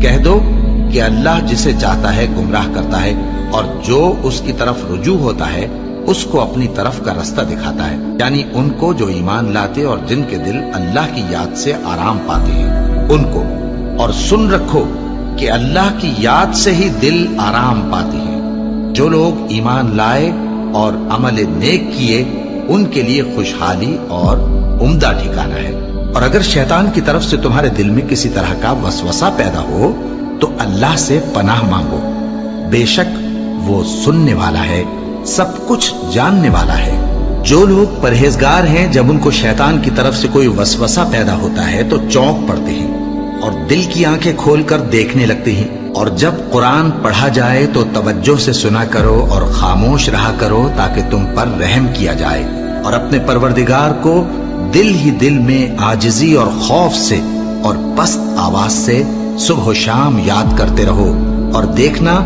کہہ دو کہ اللہ جسے چاہتا ہے گمراہ کرتا ہے، اور جو اس کی طرف رجوع ہوتا ہے اس کو اپنی طرف کا رستہ دکھاتا ہے، یعنی ان کو جو ایمان لاتے اور جن کے دل اللہ کی یاد سے آرام پاتے ہیں ان کو۔ اور سن رکھو کہ اللہ کی یاد سے ہی دل آرام پاتے ہیں۔ جو لوگ ایمان لائے اور عمل نیک کیے ان کے لیے خوشحالی اور عمدہ ٹھکانہ ہے۔ اور اگر شیطان کی طرف سے تمہارے دل میں کسی طرح کا وسوسہ پیدا ہو تو اللہ سے پناہ مانگو، بے شک وہ سننے والا ہے، سب کچھ جاننے والا ہے۔ جو لوگ پرہیزگار ہیں جب ان کو شیطان کی طرف سے کوئی وسوسہ پیدا ہوتا ہے تو چونک پڑتے ہیں اور دل کی آنکھیں کھول کر دیکھنے لگتے ہیں، اور جب قرآن پڑھا جائے تو توجہ سے سنا کرو اور خاموش رہا کرو تاکہ تم پر رحم کیا جائے، اور اپنے پروردگار کو دل ہی دل میں عاجزی اور خوف سے اور پست آواز سے صبح و شام یاد کرتے رہو، اور دیکھنا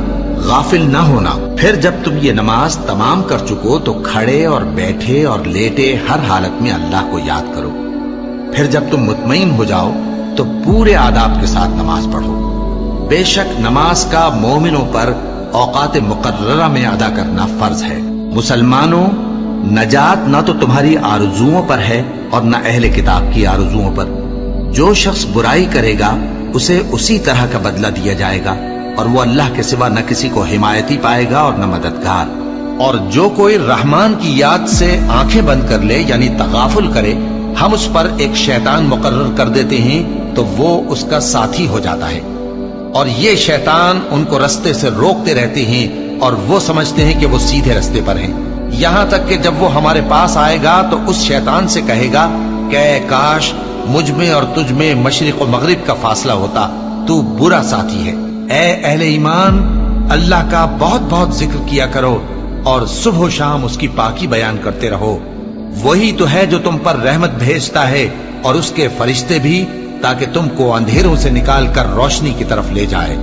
غافل نہ ہونا۔ پھر جب تم یہ نماز تمام کر چکو تو کھڑے اور بیٹھے اور لیٹے ہر حالت میں اللہ کو یاد کرو۔ پھر جب تم مطمئن ہو جاؤ تو پورے آداب کے ساتھ نماز پڑھو۔ بے شک نماز کا مومنوں پر اوقات مقررہ میں ادا کرنا فرض ہے۔ مسلمانوں، نجات نہ تو تمہاری آرزوؤں پر ہے اور نہ اہل کتاب کی آرزوؤں پر۔ جو شخص برائی کرے گا اسے اسی طرح کا بدلہ دیا جائے گا، اور وہ اللہ کے سوا نہ کسی کو حمایتی پائے گا اور نہ مددگار۔ اور جو کوئی رحمان کی یاد سے آنکھیں بند کر لے یعنی تغافل کرے، ہم اس پر ایک شیطان مقرر کر دیتے ہیں تو وہ اس کا ساتھی ہو جاتا ہے، اور یہ شیطان ان کو رستے سے روکتے رہتے ہیں اور وہ سمجھتے ہیں کہ وہ سیدھے رستے پر ہیں، یہاں تک کہ جب وہ ہمارے پاس آئے گا تو اس شیطان سے کہے گا کہ کاش مجھ میں اور تجھ میں مشرق و مغرب کا فاصلہ ہوتا، تو برا ساتھی ہے۔ اے اہل ایمان، اللہ کا بہت بہت ذکر کیا کرو اور صبح و شام اس کی پاکی بیان کرتے رہو۔ وہی تو ہے جو تم پر رحمت بھیجتا ہے اور اس کے فرشتے بھی، تاکہ تم کو اندھیروں سے نکال کر روشنی کی طرف لے جائے۔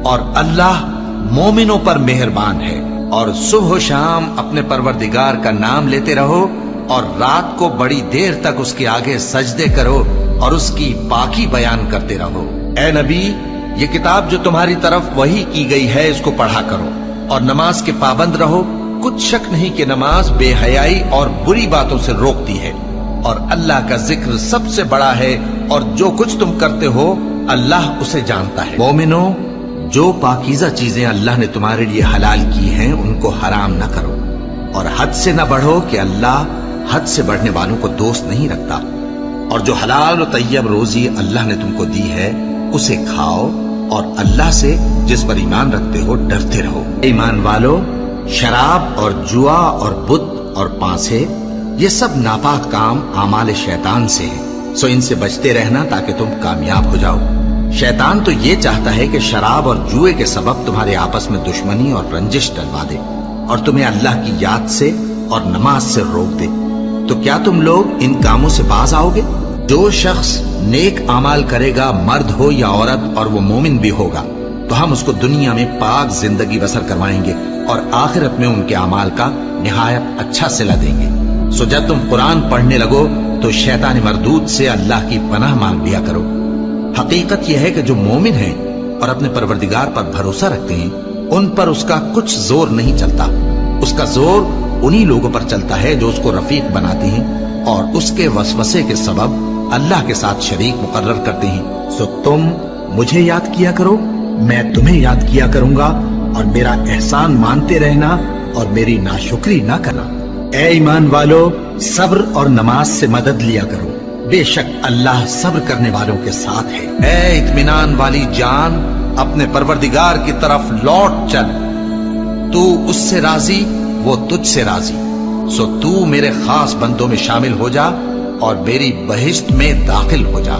اور اللہ مومنوں پر مہربان ہے۔ اور صبح و شام اپنے پروردگار کا نام لیتے رہو، اور رات کو بڑی دیر تک اس کے آگے سجدے کرو اور اس کی پاکی بیان کرتے رہو۔ اے نبی، یہ کتاب جو تمہاری طرف وحی کی گئی ہے اس کو پڑھا کرو، اور نماز کے پابند رہو۔ کچھ شک نہیں کہ نماز بے حیائی اور بری باتوں سے روکتی ہے، اور اللہ کا ذکر سب سے بڑا ہے، اور جو کچھ تم کرتے ہو اللہ اسے جانتا ہے۔ مومنو، جو پاکیزہ چیزیں اللہ نے تمہارے لیے حلال کی ہیں ان کو حرام نہ کرو، اور حد سے نہ بڑھو کہ اللہ حد سے بڑھنے والوں کو دوست نہیں رکھتا، اور جو حلال و طیب روزی اللہ نے تم کو دی ہے اسے کھاؤ، اور اللہ سے جس پر ایمان رکھتے ہو ڈرتے رہو۔ ایمان والو، شراب اور جوا اور بت اور پانسے یہ سب ناپاک کام اعمال شیطان سے ہیں، سو ان سے بچتے رہنا تاکہ تم کامیاب ہو جاؤ۔ شیطان تو یہ چاہتا ہے کہ شراب اور جوئے کے سبب تمہارے آپس میں دشمنی اور رنجش ڈلوا دے، اور تمہیں اللہ کی یاد سے اور نماز سے روک دے۔ تو کیا تم لوگ ان کاموں سے باز آؤ گے؟ جو شخص نیک اعمال کرے گا، مرد ہو یا عورت، اور وہ مومن بھی ہوگا، تو ہم اس کو دنیا میں پاک زندگی بسر کروائیں گے اور آخرت میں ان کے اعمال کا نہایت اچھا صلہ دیں گے۔ سو جب تم قرآن پڑھنے لگو تو شیطان مردود سے اللہ کی پناہ مانگ لیا کرو۔ حقیقت یہ ہے کہ جو مومن ہیں اور اپنے پروردگار پر بھروسہ رکھتے ہیں ان پر اس کا کچھ زور نہیں چلتا۔ اس کا زور انہی لوگوں پر چلتا ہے جو اس کو رفیق بناتے ہیں اور اس کے وسوسے کے سبب اللہ کے ساتھ شریک مقرر کرتے ہیں۔ سو تم مجھے یاد کیا کرو، میں تمہیں یاد کیا کروں گا، اور میرا احسان مانتے رہنا اور میری ناشکری نہ کرنا۔ اے ایمان والو، صبر اور نماز سے مدد لیا کرو، بے شک اللہ صبر کرنے والوں کے ساتھ ہے۔ اے اطمینان والی جان، اپنے پروردگار کی طرف لوٹ چل، تو اس سے راضی، وہ تجھ سے راضی، سو تو میرے خاص بندوں میں شامل ہو جا اور میری بہشت میں داخل ہو جا۔